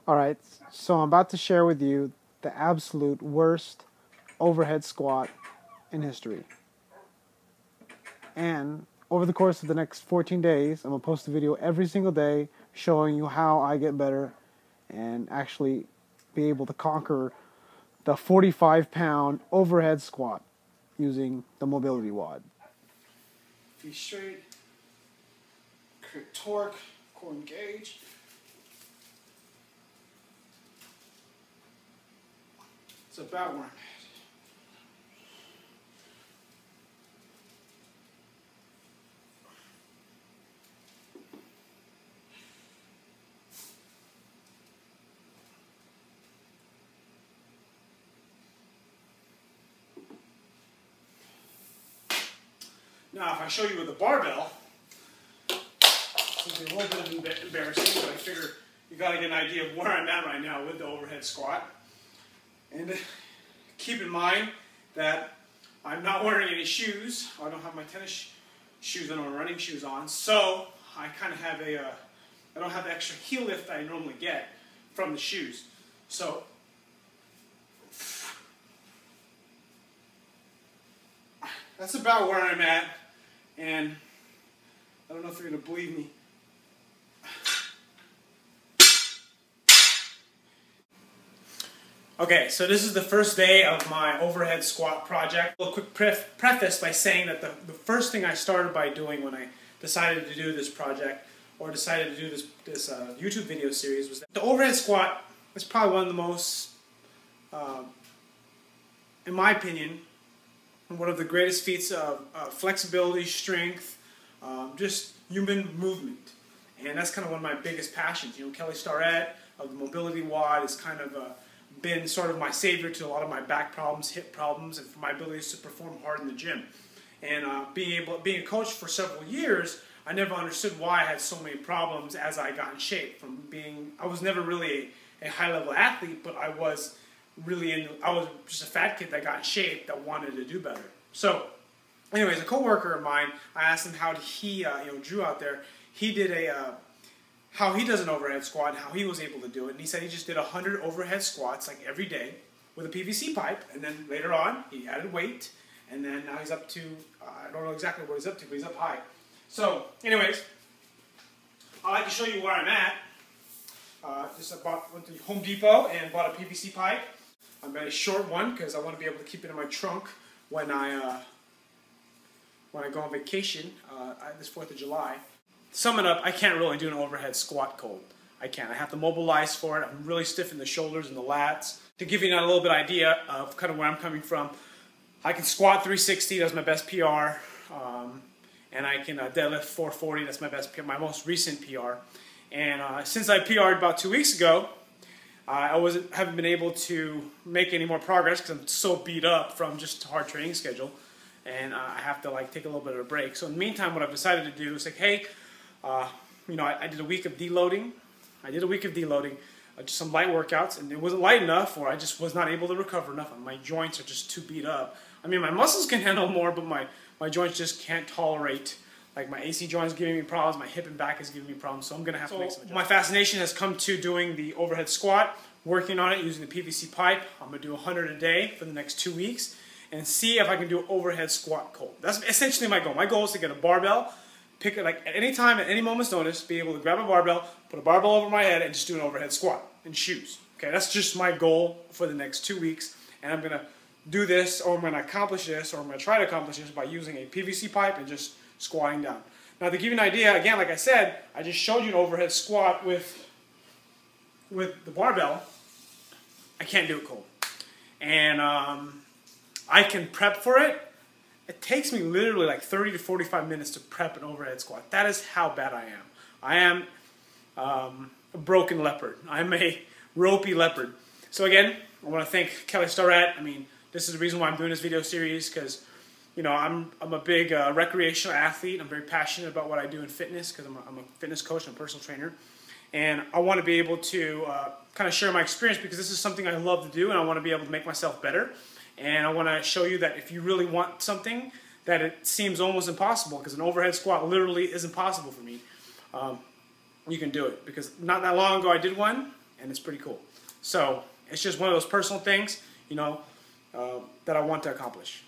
Alright, so I'm about to share with you the absolute worst overhead squat in history. And over the course of the next 14 days, I'm going to post a video every single day showing you how I get better and actually be able to conquer the 45-pound overhead squat using the mobility WOD. Feet straight, quick torque, core engage. It's about where I'm at. Now, if I show you with a barbell, it's a little bit embarrassing, but I figure you got to get an idea of where I'm at right now with the overhead squat. And keep in mind that I'm not wearing any shoes. I don't have my tennis shoes on or running shoes on, so I kind of have I don't have the extra heel lift that I normally get from the shoes. So that's about where I'm at, and I don't know if you're going to believe me. Okay, so this is the first day of my overhead squat project. A quick preface by saying that the first thing I started by doing when I decided to do this project, or decided to do this YouTube video series, was that the overhead squat is probably one of the most, in my opinion, one of the greatest feats of flexibility, strength, just human movement. And that's kind of one of my biggest passions. You know, Kelly Starrett of the Mobility WOD is kind of been sort of my savior to a lot of my back problems, hip problems, and for my abilities to perform hard in the gym. And being a coach for several years, I never understood why I had so many problems as I got in shape. I was never really a high-level athlete, but I was just a fat kid that got in shape that wanted to do better. So, anyways, a coworker of mine, I asked him how he, Drew out there, he did how he does an overhead squat and how he was able to do it. And he said he just did 100 overhead squats like every day with a PVC pipe, and then later on he added weight, and then now he's up to, I don't know exactly what he's up to, but he's up high. So, anyways, I'd like to show you where I'm at. I went to Home Depot and bought a PVC pipe. I'm a short one because I want to be able to keep it in my trunk when I go on vacation this 4th of July. To sum it up, I can't really do an overhead squat cold. I can't. I have to mobilize for it. I'm really stiff in the shoulders and the lats. To give you a little bit idea of kind of where I'm coming from, I can squat 360, that's my best PR, and I can deadlift 440, that's my best PR, my most recent PR. And since I PR'd about 2 weeks ago, I haven't been able to make any more progress because I'm so beat up from just a hard training schedule, and I have to take a little bit of a break. So in the meantime, what I've decided to do is hey, I did a week of deloading. Just some light workouts, and it wasn't light enough, or I just was not able to recover enough. My joints are just too beat up. I mean, my muscles can handle more, but my joints just can't tolerate. Like my AC joint is giving me problems, my hip and back is giving me problems, so I'm going to have to make some adjustments. My fascination has come to doing the overhead squat, working on it using the PVC pipe. I'm going to do 100 a day for the next 2 weeks and see if I can do an overhead squat cold. That's essentially my goal. My goal is to get a barbell, pick it at any time, at any moment's notice, be able to grab a barbell, put a barbell over my head, and just do an overhead squat in shoes. Okay, that's just my goal for the next 2 weeks, and I'm going to do this, or I'm going to accomplish this, or I'm going to try to accomplish this by using a PVC pipe and just squatting down. Now, to give you an idea, again, like I said, I just showed you an overhead squat with the barbell. I can't do it cold. And I can prep for it. It takes me literally 30 to 45 minutes to prep an overhead squat. That is how bad I am. I am a broken leopard. I'm a ropey leopard. So again, I want to thank Kelly Starrett. I mean, this is the reason why I'm doing this video series, because I'm a big recreational athlete. I'm very passionate about what I do in fitness because I'm a fitness coach and a personal trainer. And I want to be able to kind of share my experience because this is something I love to do, and I want to be able to make myself better. And I want to show you that if you really want something that it seems almost impossible, because an overhead squat literally is impossible for me, you can do it. Because not that long ago I did one, and it's pretty cool. So it's just one of those personal things, that I want to accomplish.